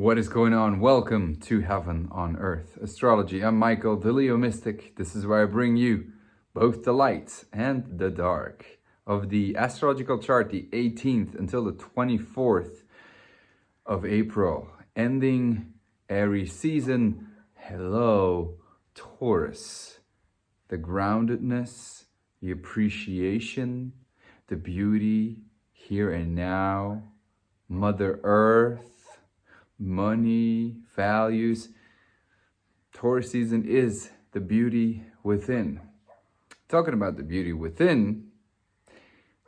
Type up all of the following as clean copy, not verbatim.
What is going on? Welcome to Heaven on Earth Astrology. I'm Michael, the Leo Mystic. This is where I bring you both the light and the dark of the astrological chart, the 18th until the 24th of April, ending Aries season. Hello, Taurus. The groundedness, the appreciation, the beauty here and now, Mother Earth, money, values. Taurus season is the beauty within. Talking about the beauty within,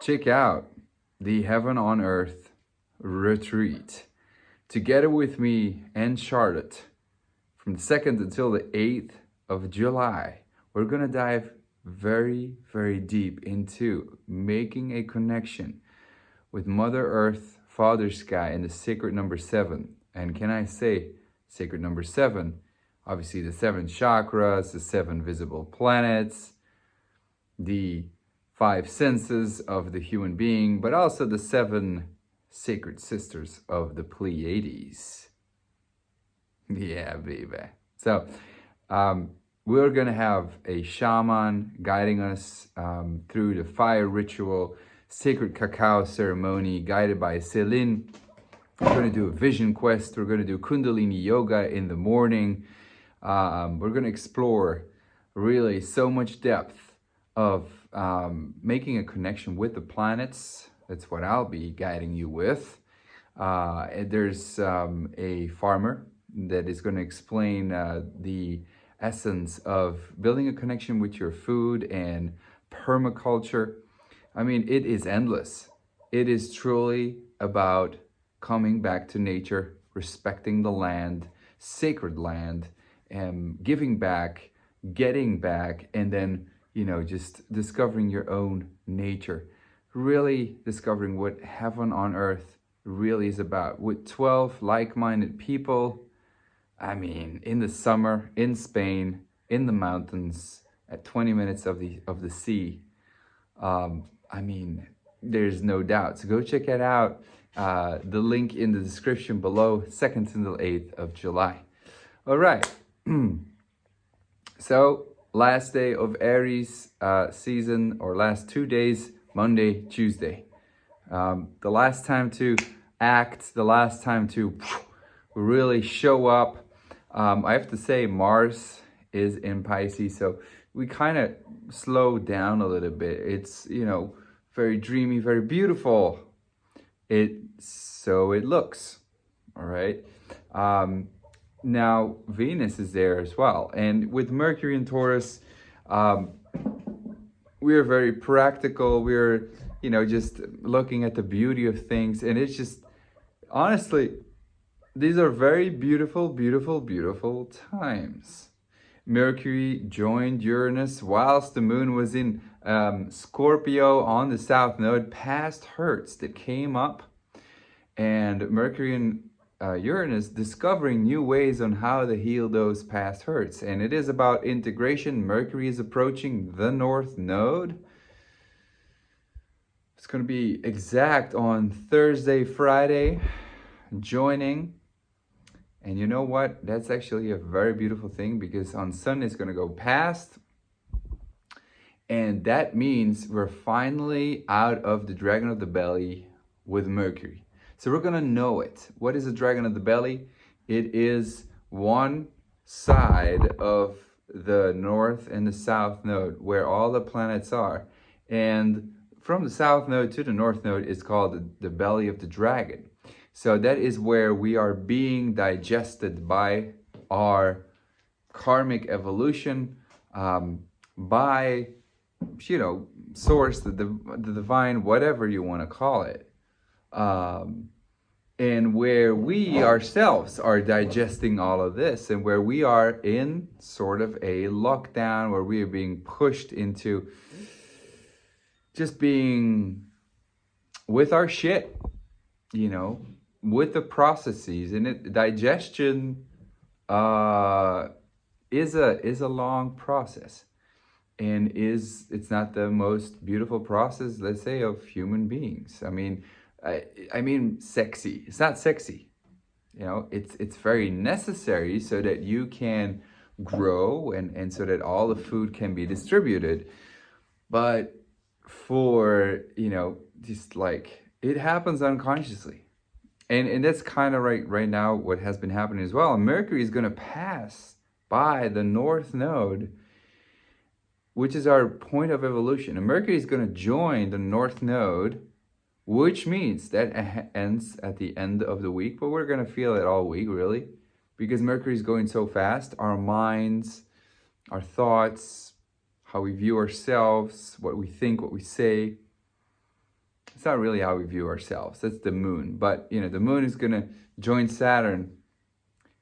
check out the Heaven on Earth retreat. Together with me and Charlotte, from the 2nd until the 8th of July, we're going to dive very, very deep into making a connection with Mother Earth, Father Sky, and the sacred number 7. And can I say sacred number 7? Obviously the 7 chakras, the 7 visible planets, the 5 senses of the human being, but also the 7 sacred sisters of the Pleiades. Yeah, baby. So we're going to have a shaman guiding us through the fire ritual, sacred cacao ceremony guided by Celine. We're going to do a vision quest. We're going to do Kundalini yoga in the morning. We're going to explore really so much depth of making a connection with the planets. That's what I'll be guiding you with. There's a farmer that is going to explain the essence of building a connection with your food and permaculture. I mean, it is endless. It is truly about coming back to nature, respecting the land, sacred land, and giving back, getting back, and then, just discovering your own nature. Really discovering what Heaven on Earth really is about. With 12 like-minded people, I mean, in the summer, in Spain, in the mountains, at 20 minutes of the sea. I mean, there's no doubt. So go check it out. The link in the description below, 2nd until 8th of July. All right. So last day of Aries season, or last 2 days, Monday, Tuesday. The last time to act, the last time to really show up. I have to say Mars is in Pisces, so we kind of slow down a little bit. It's, very dreamy, very beautiful. So it looks, all right. Now Venus is there as well, and with Mercury and Taurus, we're very practical. We're, just looking at the beauty of things, and it's just, honestly, these are very beautiful, beautiful, beautiful times. Mercury joined Uranus whilst the moon was in Scorpio on the south node, past hurts that came up, and Mercury and Uranus discovering new ways on how to heal those past hurts. And it is about integration. Mercury is approaching the north node. It's going to be exact on Thursday, Friday, joining. And you know what? That's actually a very beautiful thing, because on Sunday it's going to go past. And that means we're finally out of the dragon of the belly with Mercury. So we're going to know it. What is the dragon of the belly? It is one side of the north and the south node where all the planets are. And from the south node to the north node is called the belly of the dragon. So that is where we are being digested by our karmic evolution, by, source, the divine, whatever you want to call it. And where we ourselves are digesting all of this, and where we are in sort of a lockdown, where we are being pushed into just being with our shit, with the processes. And digestion is a long process, and it's not the most beautiful process, let's say, of human beings. I mean sexy. It's not sexy. You know, it's very necessary so that you can grow and so that all the food can be distributed. But for, you know, just like it happens unconsciously. And that's kind of right now what has been happening as well. Mercury is going to pass by the North Node, which is our point of evolution. And Mercury is going to join the North Node, which means that ends at the end of the week, but we're going to feel it all week, really, because Mercury is going so fast. Our minds, our thoughts, how we view ourselves, what we think, what we say. It's not really how we view ourselves. That's the moon. But, you know, the moon is going to join Saturn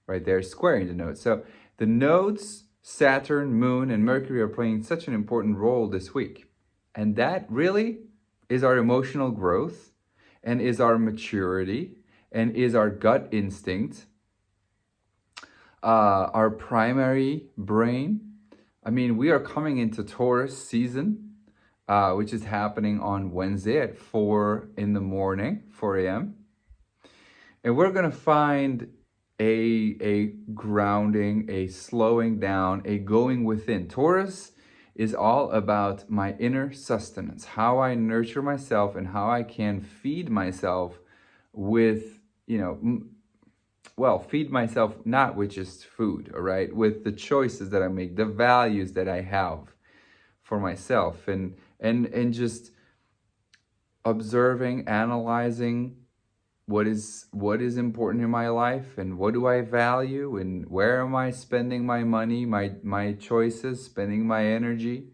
right there, squaring the nodes. So the nodes, Saturn, Moon, and Mercury are playing such an important role this week. And that really is our emotional growth and is our maturity and is our gut instinct, our primary brain. I mean, we are coming into Taurus season, which is happening on Wednesday at 4 in the morning, 4 a.m. And we're going to find a grounding, a slowing down, a going within. Taurus is all about my inner sustenance, how I nurture myself and how I can feed myself with, you know, well, feed myself not with just food, all right, with the choices that I make, the values that I have for myself, and just observing, analyzing what is important in my life, and what do I value, and where am I spending my money, my choices, spending my energy.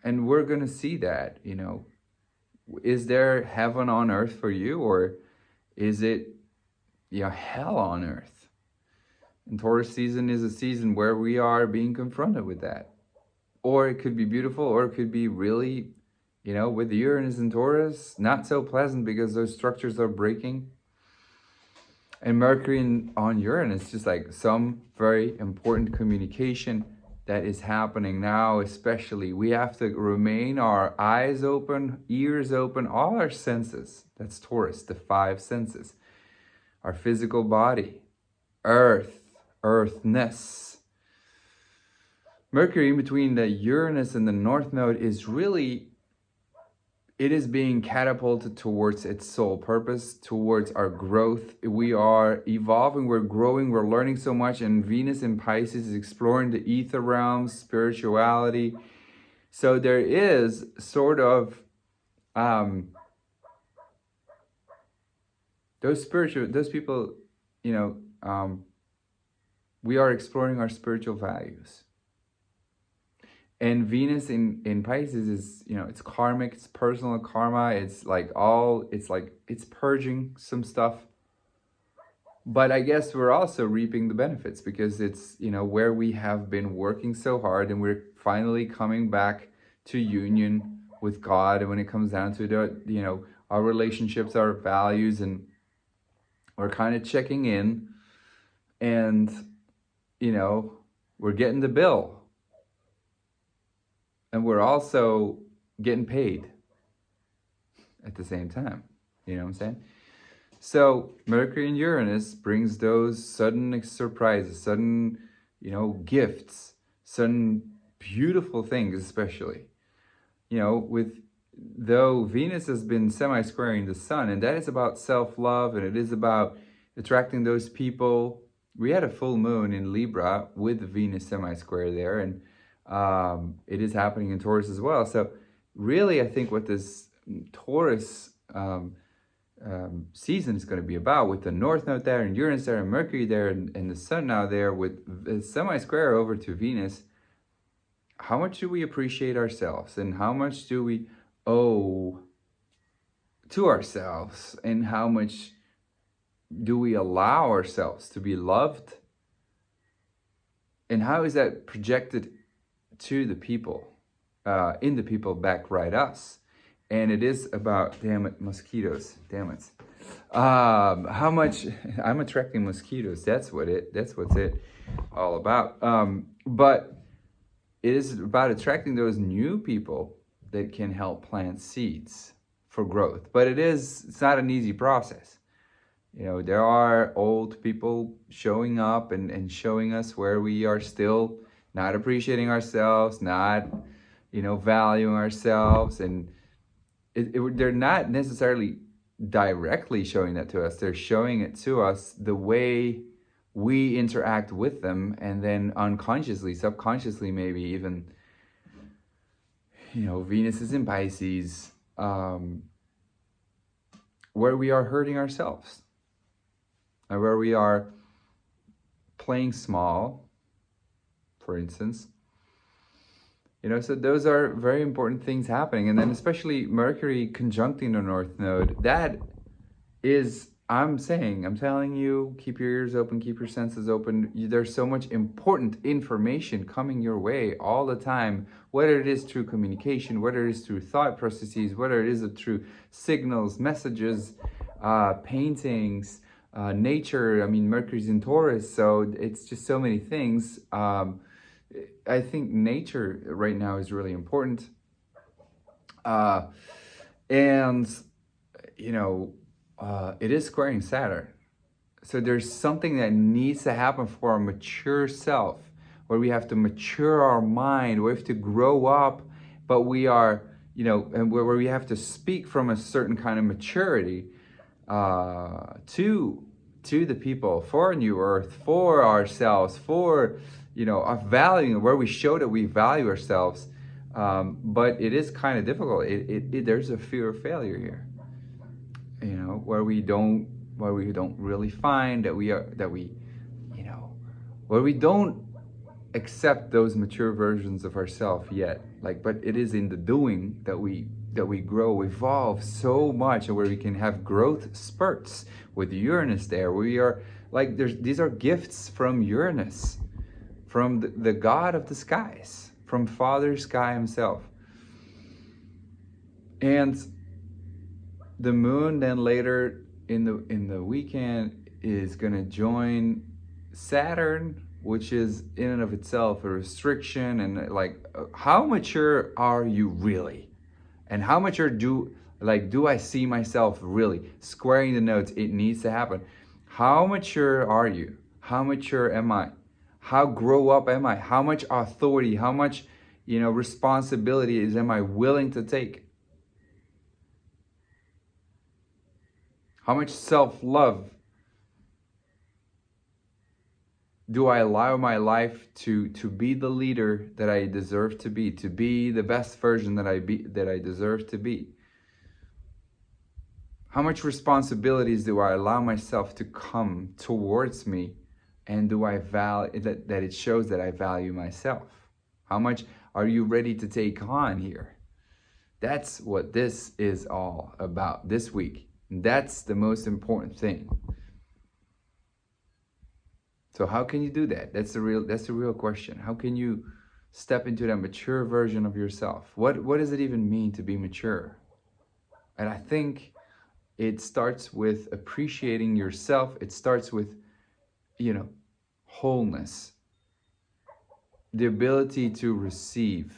And we're going to see that, you know, is there heaven on earth for you, or is it, you know, hell on earth? And Taurus season is a season where we are being confronted with that. Or it could be beautiful, or it could be really, you know, with Uranus and Taurus, not so pleasant because those structures are breaking. And Mercury on Uranus, just like some very important communication that is happening now, especially. We have to remain our eyes open, ears open, all our senses. That's Taurus, the 5 senses. Our physical body, earth, earthness. Mercury in between the Uranus and the North Node is really, it is being catapulted towards its sole purpose, towards our growth. We are evolving, we're growing, we're learning so much. And Venus in Pisces is exploring the ether realms, spirituality. So there is sort of those people, you know, we are exploring our spiritual values. And Venus in Pisces is, you know, it's karmic, it's personal karma, it's purging some stuff. But I guess we're also reaping the benefits because it's, you know, where we have been working so hard and we're finally coming back to union with God. And when it comes down to the, you know, our relationships, our values, and we're kind of checking in and, you know, we're getting the bill. And we're also getting paid at the same time. You know what I'm saying? So Mercury and Uranus brings those sudden surprises, sudden, you know, gifts, sudden beautiful things, especially. You know, though Venus has been semi-squaring the sun, and that is about self-love, and it is about attracting those people. We had a full moon in Libra with Venus semi-square there, and it is happening in Taurus as well. So really, I think what this Taurus season is going to be about, with the North Node there and Uranus there and Mercury there and the Sun now there with the semi-square over to Venus, how much do we appreciate ourselves and how much do we owe to ourselves, and how much do we allow ourselves to be loved, and how is that projected to the people, in the people back right us. And it is about, damn it, mosquitoes, damn it. How much I'm attracting mosquitoes, that's what's it all about. But it is about attracting those new people that can help plant seeds for growth. But it's not an easy process. You know, there are old people showing up and showing us where we are still not appreciating ourselves, not, you know, valuing ourselves. And they're not necessarily directly showing that to us. They're showing it to us the way we interact with them, and then unconsciously, subconsciously, maybe even, you know, Venus is in Pisces, where we are hurting ourselves, and where we are playing small, for instance. You know, so those are very important things happening. And then especially Mercury conjuncting the North Node, that is, I'm telling you, keep your ears open, keep your senses open. There's so much important information coming your way all the time, whether it is through communication, whether it is through thought processes, whether it is through signals, messages, paintings, nature. I mean, Mercury's in Taurus, so it's just so many things. I think nature right now is really important. And, you know, it is squaring Saturn. So there's something that needs to happen for our mature self, where we have to mature our mind, we have to grow up, but we are, you know, and where we have to speak from a certain kind of maturity to the people, for a new earth, for ourselves, for, you know, our valuing, where we show that we value ourselves. But it is kind of difficult. There's a fear of failure here, you know, where we don't really find that we, you know, where we don't accept those mature versions of ourselves yet. Like, but it is in the doing that we grow, evolve so much, and where we can have growth spurts with Uranus there. We are like, these are gifts from Uranus, from the god of the skies, from Father Sky himself. And the moon then later in the weekend is going to join Saturn, which is in and of itself a restriction. And like, how mature are you really? And how mature do I see myself really? Squaring the nodes, it needs to happen. How mature are you? How mature am I? How grow up am I? How much authority, how much, you know, responsibilities am I willing to take? How much self-love do I allow my life to be the leader that I deserve to be the best version that I deserve to be? How much responsibilities do I allow myself to come towards me, and do I value that it shows that I value myself? How much are you ready to take on here? That's what this is all about this week. That's the most important thing. So how can you do that? That's the real question. How can you step into that mature version of yourself? What does it even mean to be mature? And I think it starts with appreciating yourself. It starts with, you know, wholeness, the ability to receive,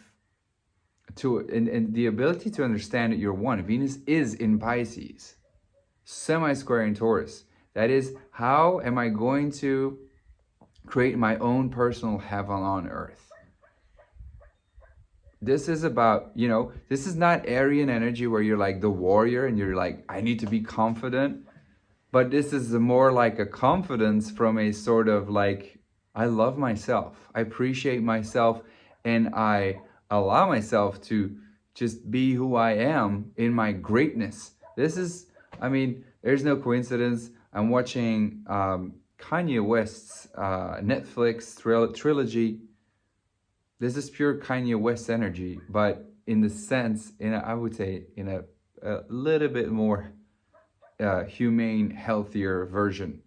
and the ability to understand that you're one. Venus is in Pisces, semi-square in Taurus. That is, how am I going to create my own personal heaven on earth? This is about, you know, this is not Aryan energy where you're like the warrior and you're like, I need to be confident. But this is more like a confidence from a sort of like, I love myself, I appreciate myself, and I allow myself to just be who I am in my greatness. This is, I mean, there's no coincidence. I'm watching Kanye West's Netflix trilogy. This is pure Kanye West energy, but in the sense, I would say, in a little bit more humane, healthier version.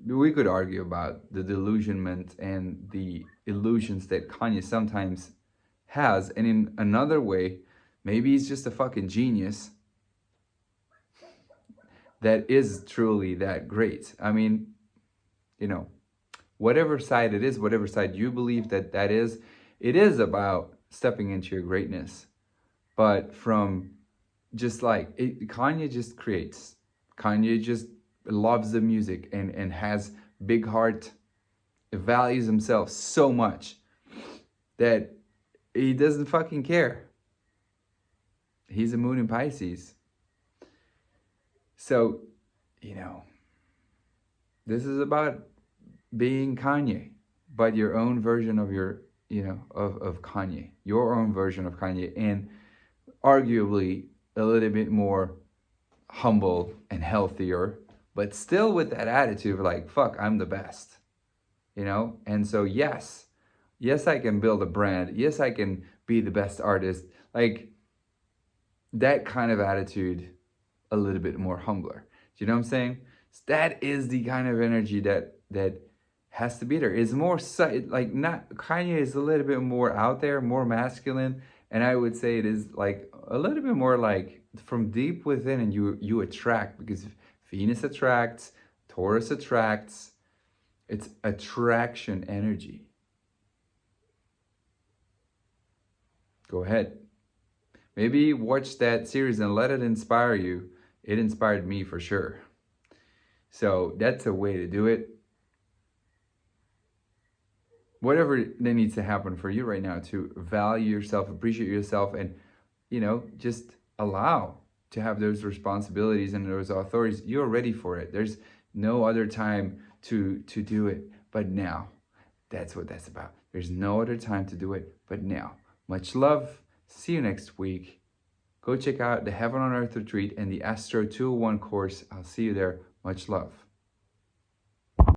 We could argue about the delusionment and the illusions that Kanye sometimes has, and in another way, maybe he's just a fucking genius that is truly that great. I mean, you know, whatever side it is, whatever side you believe that is, it is about stepping into your greatness. But from just like, Kanye just creates Kanye just loves the music and has big heart, values himself so much that he doesn't fucking care. He's a moon in Pisces. So, you know, this is about being Kanye, but your own version of your, you know, of Kanye, your own version of Kanye, and arguably a little bit more humble and healthier, but still with that attitude of like, fuck, I'm the best, you know? And so, yes, I can build a brand. Yes, I can be the best artist. Like, that kind of attitude, a little bit more humbler. Do you know what I'm saying? So that is the kind of energy that has to be there. It's more like, not, Kanye is a little bit more out there, more masculine, and I would say it is like a little bit more like from deep within, and you attract, because Venus attracts, Taurus attracts. It's attraction energy. Go ahead. Maybe watch that series and let it inspire you. It inspired me for sure. So that's a way to do it. Whatever that needs to happen for you right now to value yourself, appreciate yourself, and, you know, just allow to have those responsibilities and those authorities. You're ready for it. There's no other time to do it but now. That's what that's about. There's no other time to do it but now. Much love. See you next week. Go check out the Heaven on Earth retreat and the Astro 201 course. I'll see you there. Much love.